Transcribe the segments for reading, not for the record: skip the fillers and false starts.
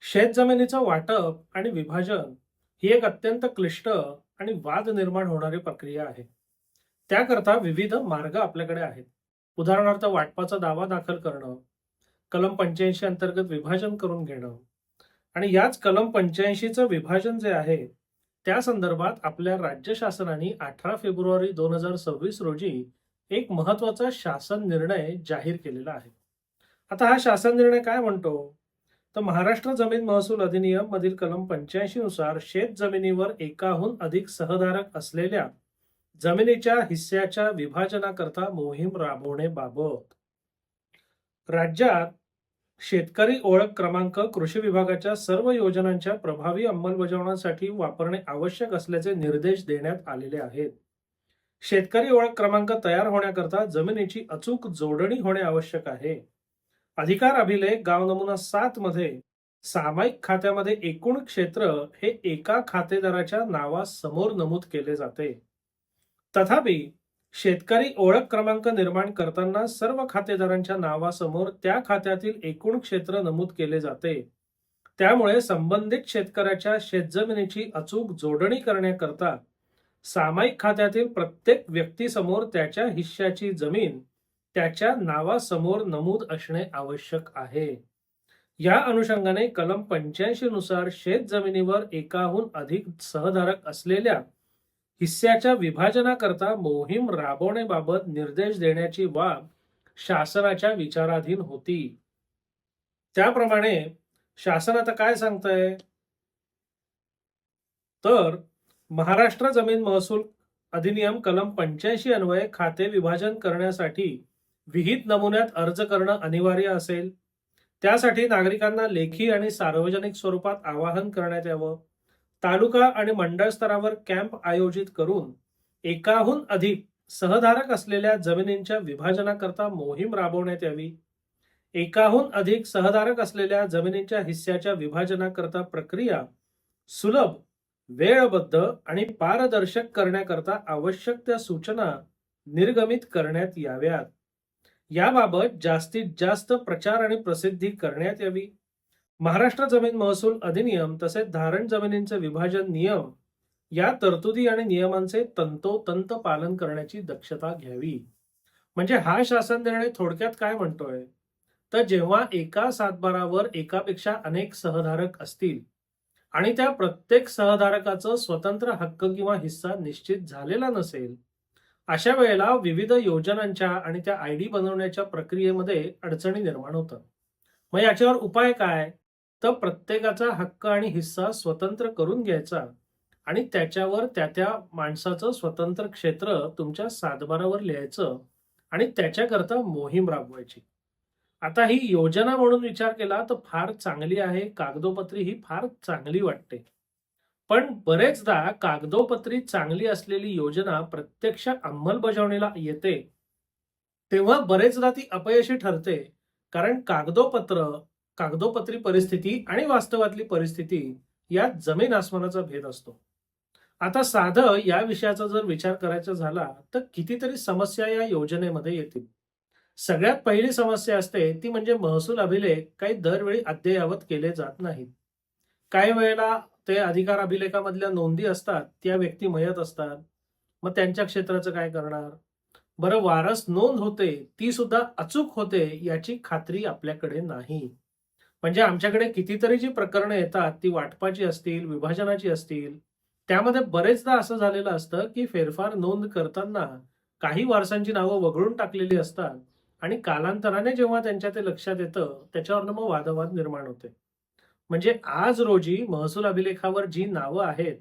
शेत जमिनीचं वाटप आणि विभाजन ही एक अत्यंत क्लिष्ट आणि वाद निर्माण होणारी प्रक्रिया आहे. त्याकरता विविध मार्ग आपल्याकडे आहेत. उदाहरणार्थ वाटपाचा दावा दाखल करणं, कलम 85 अंतर्गत विभाजन करून घेणं आणि याच कलम 85चं विभाजन जे आहे त्या संदर्भात आपल्या राज्य शासनाने 18 फेब्रुवारी 2026 रोजी एक महत्वाचा शासन निर्णय जाहीर केलेला आहे. आता हा शासन निर्णय काय म्हणतो? तर महाराष्ट्र जमीन महसूल अधिनियम मधील कलम 85 नुसार शेत जमिनीवर एकाहून अधिक सहधारक असलेल्या जमिनीच्या हिस्स्याच्या विभाजनाकरता मोहीम राबवण्याबाबत राज्यात शेतकरी ओळख क्रमांक कृषी विभागाच्या सर्व योजनांच्या प्रभावी अंमलबजावणीसाठी वापरणे आवश्यक असल्याचे निर्देश देण्यात आलेले आहेत. शेतकरी ओळख क्रमांक तयार होण्याकरता जमिनीची अचूक जोडणी होणे आवश्यक आहे. अधिकार अभिलेख गाव नमुना 7 मध्ये सामायिक खात्यामध्ये एकूण क्षेत्र हे एका खातेदाराच्या नावासमोर नमूद केले जाते. तथापि शेतकरी ओळख क्रमांक निर्माण करताना सर्व खातेदारांच्या नावासमोर त्या खात्यातील एकूण क्षेत्र नमूद केले जाते. त्यामुळे संबंधित शेतकऱ्याच्या शेतजमिनीची अचूक जोडणी करण्याकरता सामायिक खात्यातील प्रत्येक व्यक्तीसमोर त्याच्या हिश्श्याची जमीन त्याच्या नावासमोर नमूद असणे आवश्यक आहे. या अनुषंगाने कलम 85 नुसार शेत जमिनीवर एकाहून अधिक सहधारक असलेल्या हिस्स्याच्या विभाजनाकरता मोहीम राबवण्याबाबत निर्देश देण्याची बाब शासनाच्या विचाराधीन होती. त्याप्रमाणे शासन आता काय सांगतंय? तर महाराष्ट्र जमीन महसूल अधिनियम कलम 85 अन्वये खाते विभाजन करण्यासाठी विहित नमुन्यात अर्ज करणं अनिवार्य असेल. त्यासाठी नागरिकांना लेखी आणि सार्वजनिक स्वरूपात आवाहन करण्यात यावं. तालुका आणि मंडळ स्तरावर कॅम्प आयोजित करून एकाहून अधिक सहधारक असलेल्या जमिनींच्या विभाजनाकरता मोहीम राबवण्यात यावी. एकाहून अधिक सहधारक असलेल्या जमिनींच्या हिस्स्याच्या विभाजनाकरता प्रक्रिया सुलभ, वेळबद्ध आणि पारदर्शक करण्याकरता आवश्यक त्या सूचना निर्गमित करण्यात याव्यात. याबाबत जास्तीत जास्त प्रचार आणि प्रसिद्धी करण्यात यावी. महाराष्ट्र जमीन महसूल अधिनियम तसेच धारण जमिनींचे विभाजन नियम या तरतुदी आणि नियमांचे तंतोतंत पालन करण्याची दक्षता घ्यावी. म्हणजे हा शासन निर्णय थोडक्यात काय म्हणतोय? तर जेव्हा एका सातबारावर एकापेक्षा अनेक सहधारक असतील आणि त्या प्रत्येक सहधारकाचं स्वतंत्र हक्क किंवा हिस्सा निश्चित झालेला नसेल, अशा वेळेला विविध योजनांच्या आणि त्या आयडी बनवण्याच्या प्रक्रियेमध्ये अडचणी निर्माण होतात. मग याच्यावर उपाय काय? तर प्रत्येकाचा हक्क आणि हिस्सा स्वतंत्र करून घ्यायचा आणि त्याच्यावर त्या त्या माणसाचं स्वतंत्र क्षेत्र तुमच्या सातबारावर लिहायचं आणि त्याच्याकरता मोहीम राबवायची. आता ही योजना म्हणून विचार केला तर फार चांगली आहे, कागदोपत्री ही फार चांगली वाटते. पण बरेचदा कागदोपत्री चांगली असलेली योजना प्रत्यक्ष अंमलबजावणीला येते तेव्हा बरेचदा ती अपयशी ठरते. कारण कागदोपत्री परिस्थिती आणि वास्तवातली परिस्थिती यात जमीन आसमानाचा भेद असतो. आता साधं या विषयाचा जर विचार करायचा झाला तर कितीतरी समस्या या योजनेमध्ये येतील. सगळ्यात पहिली समस्या असते ती म्हणजे महसूल अभिलेख काही दरवेळी अद्ययावत केले जात नाहीत. काही वेळेला ते अधिकार अभिलेखामधल्या नोंदी असतात त्या व्यक्ती मयत असतात. मग त्यांच्या क्षेत्राचं काय करणार? बरं, वारस नोंद होते ती सुद्धा अचूक होते याची खात्री आपल्याकडे नाही. म्हणजे आमच्याकडे कितीतरी जी प्रकरणं येतात ती वाटपाची असतील, विभाजनाची असतील, त्यामध्ये बरेचदा असं झालेलं असतं की फेरफार नोंद करताना काही वारसांची नावं वगळून टाकलेली असतात आणि कालांतराने जेव्हा त्यांच्या ते लक्षात येतं त्याच्यावरनं मग वादवाद निर्माण होते. म्हणजे आज रोजी महसूल अभिलेखावर जी नावं आहेत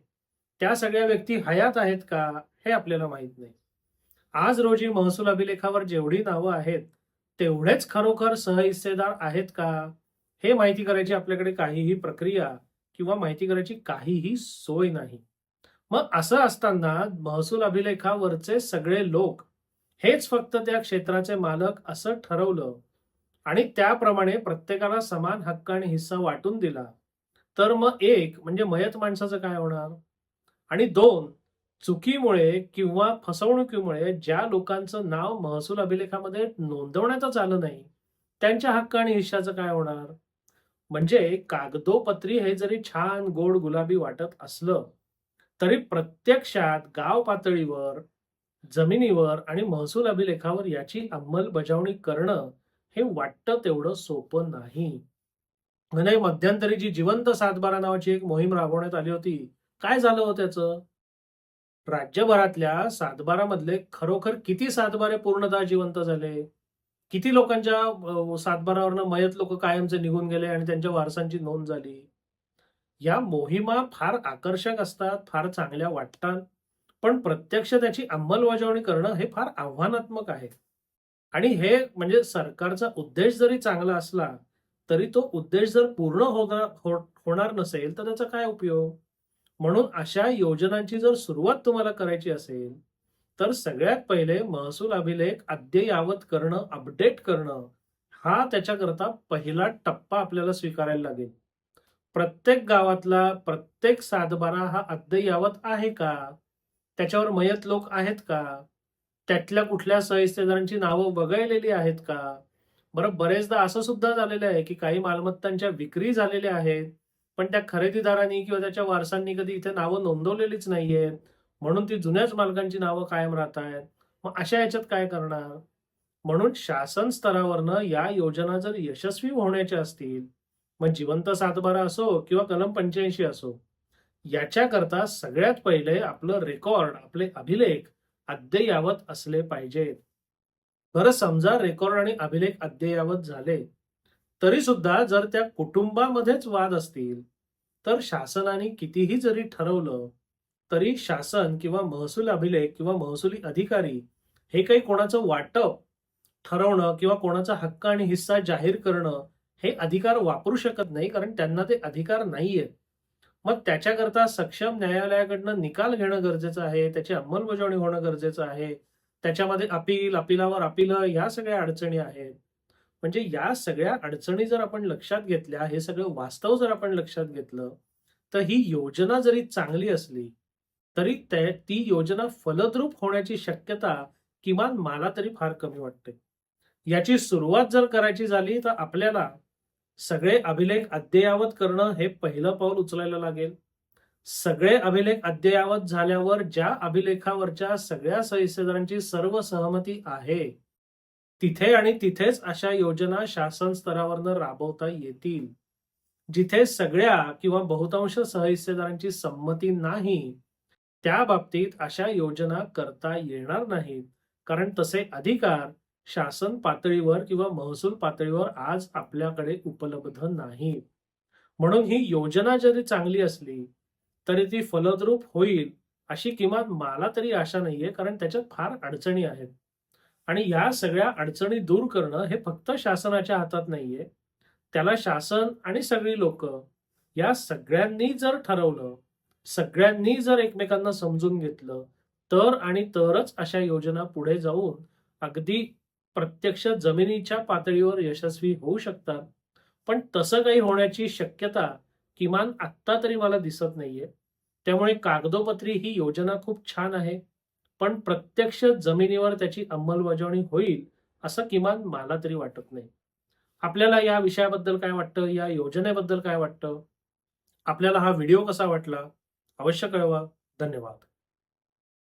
त्या सगळ्या व्यक्ती हयात आहेत का हे आपल्याला माहित नाही. आज रोजी महसूल अभिलेखावर जेवढी नावं आहेत तेवढेच खरोखर सहहिस्सेदार आहेत का हे माहिती करायची आपल्याकडे काहीही प्रक्रिया किंवा माहिती करायची काहीही सोय नाही. मग असं असताना महसूल अभिलेखावरचे सगळे लोक हेच फक्त त्या क्षेत्राचे मालक असं ठरवलं आणि त्याप्रमाणे प्रत्येकाला समान हक्क आणि हिस्सा वाटून दिला, तर मग एक म्हणजे मयत माणसाचं काय होणार? आणि दोन, चुकीमुळे किंवा फसवणुकीमुळे ज्या लोकांचं नाव महसूल अभिलेखामध्ये नोंदवण्यातच आलं नाही त्यांच्या हक्क आणि हिश्श्याचं काय होणार? म्हणजे कागदोपत्री हे जरी छान गोड गुलाबी वाटत असलं, तरी प्रत्यक्षात गाव पातळीवर, जमिनीवर आणि महसूल अभिलेखावर याची अंमलबजावणी करणं हे वाटतं तेवढं सोपं नाही. म्हणजे मध्यंतरी जी जिवंत सातबारा नावाची एक मोहीम राबवण्यात आली होती. काय झालं हो त्याचं? राज्यभरातल्या सातबारामधले खरोखर किती सातबारे पूर्णतः जिवंत झाले? किती लोकांच्या सातबारावरनं मयत लोकं कायमचे निघून गेले आणि त्यांच्या वारसांची नोंद झाली? या मोहिमा फार आकर्षक असतात, फार चांगल्या वाटतात. पण प्रत्यक्ष त्याची अंमलबजावणी करणं हे फार आव्हानात्मक आहे. आणि हे म्हणजे सरकारचा उद्देश जरी चांगला असला, तरी तो उद्देश जर पूर्ण होणार नसेल, तर त्याचा काय उपयोग? म्हणून अशा योजनांची जर सुरुवात तुम्हाला करायची असेल, तर सगळ्यात पहिले महसूल अभिलेख अद्ययावत करणं, अपडेट करणं, हा त्याच्याकरता पहिला टप्पा आपल्याला स्वीकारायला लागेल. प्रत्येक गावातला प्रत्येक सातबारा हा अद्ययावत आहे का? त्याच्यावर मयत लोक आहेत का? त्यातल्या कुठल्या सहिस्तेदारांची नावं वगळलेली आहेत का? बरं बरेचदा असं सुद्धा झालेलं आहे, की काही मालमत्तांच्या विक्री झालेल्या आहेत. पण त्या खरेदीदारांनी किंवा त्याच्या वारसांनी कधी इथे नावं नोंदवलेलीच नाहीयेत. म्हणून ती जुन्याच मालकांची नावं कायम राहतायत. मग अशा ह्याच्यात काय करणार? म्हणून शासन स्तरावरनं या योजना जर यशस्वी होण्याच्या असतील, मग जिवंत सातबारा असो किंवा कलम 85 असो, याच्याकरता सगळ्यात पहिले आपलं रेकॉर्ड, आपले अभिलेख अद्ययावत असले पाहिजेत. बरं समजा रेकॉर्ड आणि अभिलेख अद्ययावत झाले, तरी सुद्धा जर त्या कुटुंबामध्येच वाद असतील, तर शासनाने कितीही जरी ठरवलं, तरी शासन किंवा महसूल अभिलेख किंवा महसुली अधिकारी हे काही कोणाचं वाटप ठरवणं किंवा कोणाचा हक्क आणि हिस्सा जाहीर करणं, हे अधिकार वापरू शकत नाही, कारण त्यांना ते अधिकार नाहीयेत. मग त्याच्याकरता सक्षम न्यायालयाकडनं निकाल घेणं गरजेचं आहे, त्याची अंमलबजावणी होणं गरजेचं आहे. त्याच्यामध्ये अपील, अपीलावर अपीलं ह्या सगळ्या अडचणी आहेत. म्हणजे या सगळ्या अडचणी जर आपण लक्षात घेतल्या, हे सगळं वास्तव जर आपण लक्षात घेतलं, तर ही योजना जरी चांगली असली, तरी ती योजना फलद्रूप होण्याची शक्यता किमान मला तरी फार कमी वाटते. याची सुरुवात जर करायची झाली, तर आपल्याला सगळे अभिलेख अद्ययावत करणं हे पहिलं पाऊल उचलायला लागेल. सगळे अभिलेख अद्ययावत झाल्यावर ज्या अभिलेखावरच्या सगळ्या सहिस्तेदारांची सर्व सहमती आहे, तिथे आणि तिथेच अशा योजना शासन स्तरावरनं राबवता येतील. जिथे सगळ्या किंवा बहुतांश सहिस्सेदारांची संमती नाही, त्या बाबतीत अशा योजना करता येणार नाहीत. कारण तसे अधिकार शासन पातळीवर किंवा महसूल पातळीवर आज आपल्याकडे उपलब्ध नाहीत. म्हणून ही योजना जरी चांगली असली, तरी ती फलद्रूप होईल अशी किमान मला तरी आशा नाहीये, कारण त्याच्यात फार अडचणी आहेत. आणि या सगळ्या अडचणी दूर करणं हे फक्त शासनाच्या हातात नाहीये. त्याला शासन आणि सगळी लोकं या सगळ्यांनी जर ठरवलं, सगळ्यांनी जर एकमेकांना समजून घेतलं, तर आणि तरच अशा योजना पुढे जाऊन अगदी प्रत्यक्ष जमिनीच्या पातळीवर यशस्वी होऊ शकतात. पण तसं काही होण्याची शक्यता किमान आत्ता तरी मला दिसत नाहीये. त्यामुळे कागदोपत्री ही योजना खूप छान आहे. पण प्रत्यक्ष जमिनीवर त्याची अंमलबजावणी होईल, असं किमान मला तरी वाटत नाही. आपल्याला या विषयाबद्दल काय वाटतं? या योजनेबद्दल काय वाटतं? आपल्याला हा व्हिडिओ कसा वाटला? अवश्य कळवा. धन्यवाद.